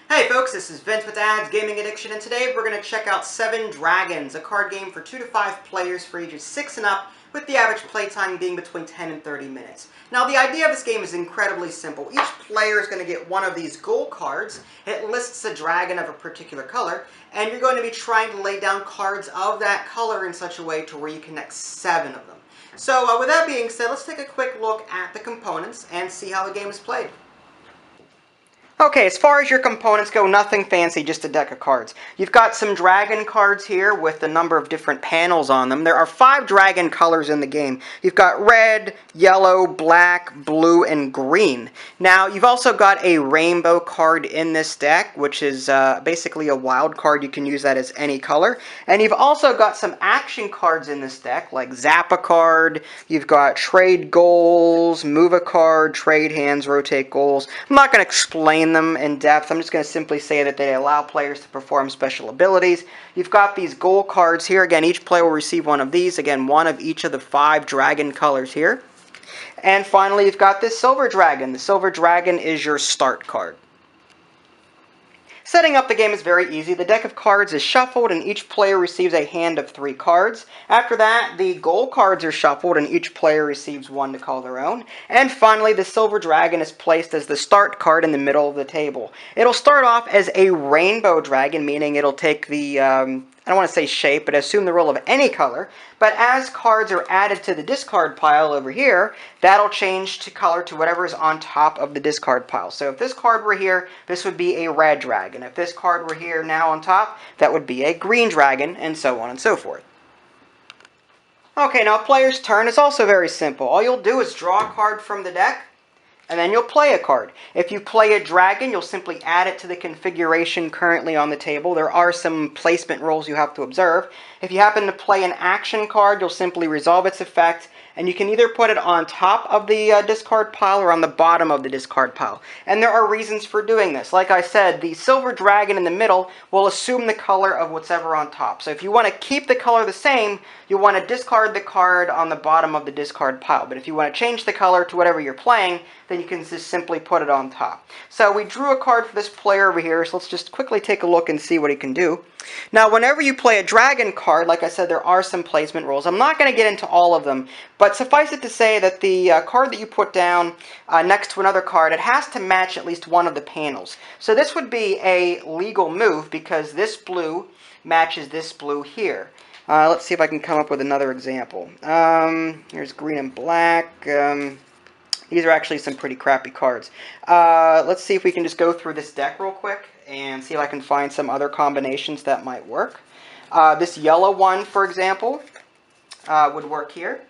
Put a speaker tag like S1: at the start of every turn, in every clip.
S1: Hey folks, this is Vince with Ads Gaming Addiction, and today we're going to check out Seven Dragons, a card game for 2 to 5 players for ages 6 and up, with the average playtime being between 10 and 30 minutes. Now the idea of this game is incredibly simple. Each player is going to get one of these gold cards. It lists a dragon of a particular color, and you're going to be trying to lay down cards of that color in such a way to where you connect 7 of them. So with that being said, let's take a quick look at the components and see how the game is played. Okay, as far as your components go, nothing fancy, just a deck of cards. You've got some dragon cards here with a number of different panels on them. There are 5 dragon colors in the game. You've got red, yellow, black, blue, and green. Now, you've also got a rainbow card in this deck, which is basically a wild card. You can use that as any color. And you've also got some action cards in this deck, like Zap a card. You've got trade goals, move a card, trade hands, rotate goals. I'm not going to explain them in depth. I'm just going to simply say that they allow players to perform special abilities. You've got these goal cards here. Again, each player will receive one of these. Again, one of each of the 5 dragon colors here. And finally, you've got this silver dragon. The silver dragon is your start card. Setting up the game is very easy. The deck of cards is shuffled and each player receives a hand of 3 cards. After that, the gold cards are shuffled and each player receives 1 to call their own. And finally, the silver dragon is placed as the start card in the middle of the table. It'll start off as a rainbow dragon, meaning it'll take the I don't want to say shape, but assume the role of any color. But as cards are added to the discard pile over here, that'll change to color to whatever is on top of the discard pile. So if this card were here, this would be a red dragon. If this card were here now on top, that would be a green dragon, and so on and so forth. Okay, now player's turn is also very simple. All you'll do is draw a card from the deck, and then you'll play a card. If you play a dragon, you'll simply add it to the configuration currently on the table. There are some placement rules you have to observe. If you happen to play an action card, you'll simply resolve its effect, and you can either put it on top of the discard pile or on the bottom of the discard pile. And there are reasons for doing this. Like I said, the silver dragon in the middle will assume the color of whatever on top. So if you want to keep the color the same, you'll want to discard the card on the bottom of the discard pile. But if you want to change the color to whatever you're playing, then you can just simply put it on top. So we drew a card for this player over here, so let's just quickly take a look and see what he can do. Now, whenever you play a dragon card, like I said, there are some placement rules. I'm not going to get into all of them, but suffice it to say that the card that you put down next to another card, it has to match at least one of the panels. So this would be a legal move because this blue matches this blue here. Let's see if I can come up with another example. Here's green and black. These are actually some pretty crappy cards. Let's see if we can just go through this deck real quick and see if I can find some other combinations that might work. This yellow one, for example, would work here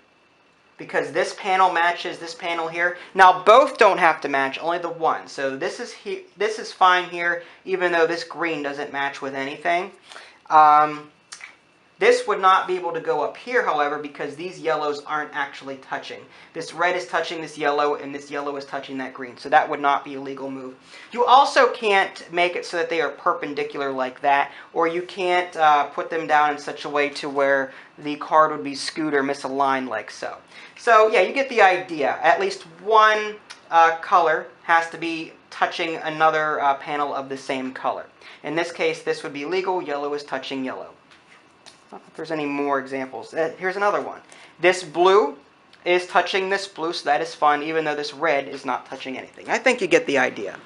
S1: because this panel matches this panel here. Now, both don't have to match, only the one. So this is fine here, even though this green doesn't match with anything. This would not be able to go up here, however, because these yellows aren't actually touching. This red is touching this yellow, and this yellow is touching that green. So that would not be a legal move. You also can't make it so that they are perpendicular like that, or you can't put them down in such a way to where the card would be skewed or misaligned like so. So yeah, you get the idea. At least one color has to be touching another panel of the same color. In this case, this would be legal. Yellow is touching yellow. I don't know if there's any more examples. Here's another one. This blue is touching this blue, so that is fine, even though this red is not touching anything. I think you get the idea.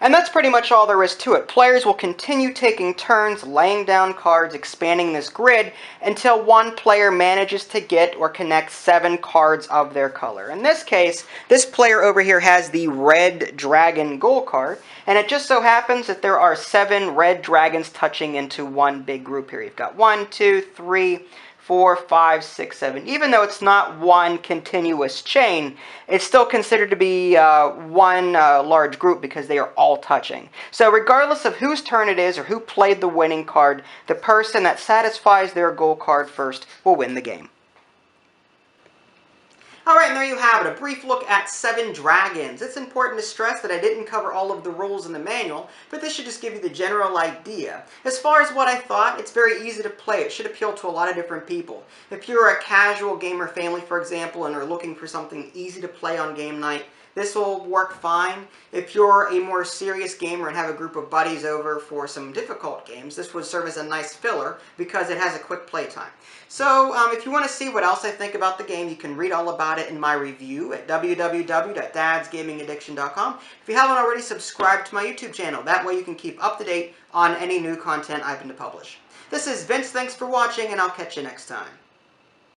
S1: And that's pretty much all there is to it. Players will continue taking turns, laying down cards, expanding this grid, until one player manages to get or connect 7 cards of their color. In this case, this player over here has the red dragon gold card, and it just so happens that there are 7 red dragons touching into one big group here. You've got 1, 2, 3, 4, 5, 6, 7. Even though it's not one continuous chain, it's still considered to be one large group because they are all touching. So regardless of whose turn it is or who played the winning card, the person that satisfies their goal card first will win the game. Alright, and there you have it, a brief look at 7 Dragons. It's important to stress that I didn't cover all of the rules in the manual, but this should just give you the general idea. As far as what I thought, it's very easy to play. It should appeal to a lot of different people. If you're a casual gamer family, for example, and are looking for something easy to play on game night, this will work fine. If you're a more serious gamer and have a group of buddies over for some difficult games, this would serve as a nice filler because it has a quick playtime. So if you want to see what else I think about the game, you can read all about it in my review at www.dadsgamingaddiction.com. If you haven't already, subscribe to my YouTube channel. That way you can keep up to date on any new content I happen to publish. This is Vince, thanks for watching, and I'll catch you next time.